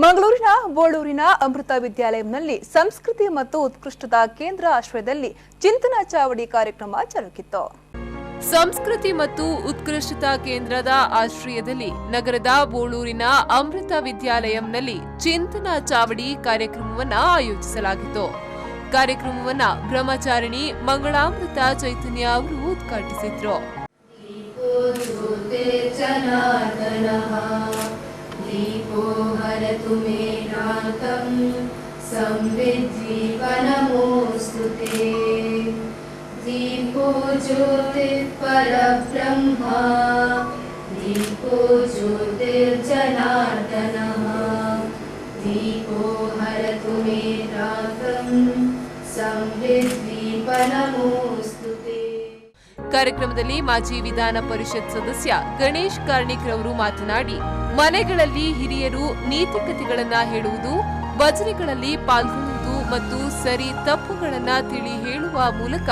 ಮಂಗಳೂರಿನ ಬೋಳೂರಿನ ಅಮೃತ ವಿದ್ಯಾಲಯಂನಲ್ಲಿ ಸಂಸ್ಕೃತಿ ಮತ್ತು ಉತ್ಕೃಷ್ಟತಾ ಕೇಂದ್ರ ಆಶ್ರಯದಲ್ಲಿ ಚಿಂತನಾ ಚಾವಡಿ ಕಾರ್ಯಕ್ರಮ ಜರುಗಿತು. ಸಂಸ್ಕೃತಿ ಮತ್ತು ಉತ್ಕೃಷ್ಟತಾ ಕೇಂದ್ರದ ಆಶ್ರಯದಲ್ಲಿ ನಗರದ ಬೋಳೂರಿನ ಅಮೃತ ವಿದ್ಯಾಲಯಂನಲ್ಲಿ ಚಿಂತನಾ ಚಾವಡಿ ಕಾರ್ಯಕ್ರಮವನ್ನು ಆಯೋಜಿಸಲಾಗಿತ್ತು. ಕಾರ್ಯಕ್ರಮವನ್ನು ಬ್ರಹ್ಮಚಾರಿಣಿ ಮಂಗಳಾಮೃತ ಚೈತನ್ಯ ಅವರು ಉದ್ಘಾಟಿಸಿದ್ರು. दीपो हरतु मे नाकं संविद्दीपनमोऽस्तु ते. दीपो ज्योतिर्परब्रह्मा दीपो ज्योतिर्जनार्दनः. दीपो हरतु मे नाकं संविद्दीपनमोऽस्तु ते. ಕಾರ್ಯಕ್ರಮದಲ್ಲಿ ಮಾಜಿ ವಿಧಾನ ಪರಿಷತ್ ಸದಸ್ಯ ಗಣೇಶ್ ಕಾರ್ಣಿಕ್ ರವರು ಮಾತನಾಡಿ, ಮನೆಗಳಲ್ಲಿ ಹಿರಿಯರು ನೀತಿಕತೆಗಳನ್ನ ಹೇಳುವುದು, ಭಜನೆಗಳಲ್ಲಿ ಪಾಲ್ಗೊಳ್ಳುವುದು ಮತ್ತು ಸರಿ ತಪ್ಪುಗಳನ್ನ ತಿಳಿ ಹೇಳುವ ಮೂಲಕ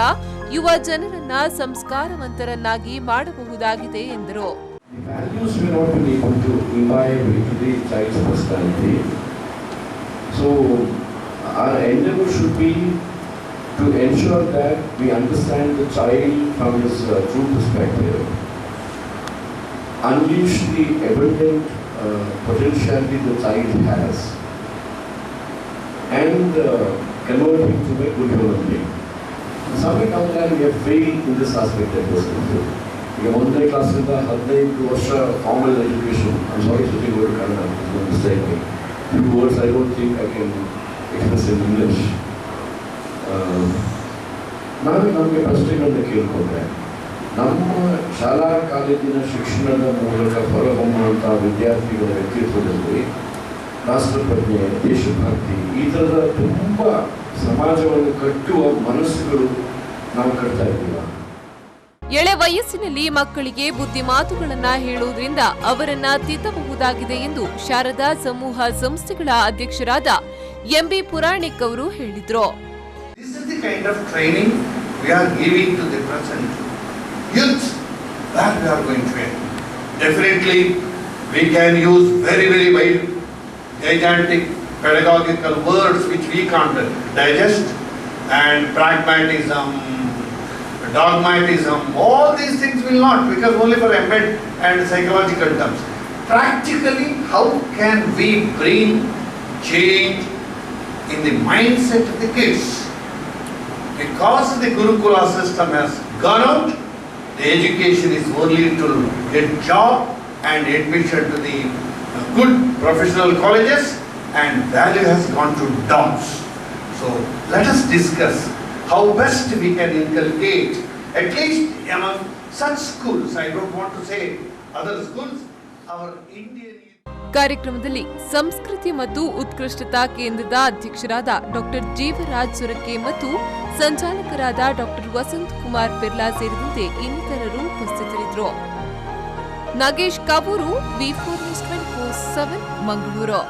ಯುವ ಜನರನ್ನ ಸಂಸ್ಕಾರವಂತರನ್ನಾಗಿ ಮಾಡಬಹುದಾಗಿದೆ ಎಂದರು. To ensure that we understand the child from his true perspective, unleash the abundant potentiality the child has, and convert him to a good human being. Somewhere down the line we have failed in this aspect of this. We have 1st class in the 15 ವರ್ಷ formal education. I'm sorry to say word Kannada, don't mistake me. Few words I don't think I can express in English. ನಾನು ನಮಗೆ ಪ್ರಶ್ನೆಗಳನ್ನ ಕೇಳ್ಕೊಂಡ್ರೆ, ನಮ್ಮ ಶಾಲಾ ಕಾಲೇಜಿನ ಶಿಕ್ಷಣದ ಮೂಲಕ ಹೊರಹೊಮ್ಮುವಂಥ ವಿದ್ಯಾರ್ಥಿಗಳ ವ್ಯಕ್ತಿತ್ವದಲ್ಲಿ ರಾಷ್ಟ್ರಪ್ರಜ್ಞೆ, ದೇಶಭಕ್ತಿ, ಈ ಥರದ ತುಂಬ ಸಮಾಜವನ್ನು ಕಟ್ಟುವ ಮನಸ್ಸುಗಳು ನಾವು ಕಟ್ತಾ ಇದ್ದೀವ. ಎಳೆ ವಯಸ್ಸಿನಲ್ಲಿ ಮಕ್ಕಳಿಗೆ ಬುದ್ಧಿ ಮಾತುಗಳನ್ನ ಹೇಳುವುದರಿಂದ ಅವರನ್ನ ತಿದ್ದಬಹುದಾಗಿದೆ ಎಂದು ಶಾರದಾ ಸಮೂಹ ಸಂಸ್ಥೆಗಳ ಅಧ್ಯಕ್ಷರಾದ ಎಂಬಿ ಪುರಾಣಿಕ್ ಅವರು ಹೇಳಿದ್ರು. This is the kind of training we are giving to the present youth that we are going to get. Definitely, we can use very wide, gigantic pedagogical words which we can't digest, and pragmatism, dogmatism, all these things will not, because only for embed and psychological terms. Practically, how can we bring change in the mindset of the kids? Because the Gurukula system has gone out, the education is only to get job and admission to the good professional colleges, and value has gone to dumps. So let us discuss how best we can inculcate, at least among such schools, I don't want to say other schools, our Indian. ಕಾರ್ಯಕ್ರಮದಲ್ಲಿ ಸಂಸ್ಕೃತಿ ಮತ್ತು ಉತ್ಕೃಷ್ಟತಾ ಕೇಂದ್ರದ ಅಧ್ಯಕ್ಷರಾದ doctor Jeevaraj Sorake ಮತ್ತು ಸಂಚಾಲಕರಾದ doctor Vasant Kumar Perla ಸೇರಿದಂತೆ ಇನ್ನಿತರರು ಉಪಸ್ಥಿತರಿದ್ದರು. Nagesh Kavoor, ವಿ4 news 24/7 Mangaluru.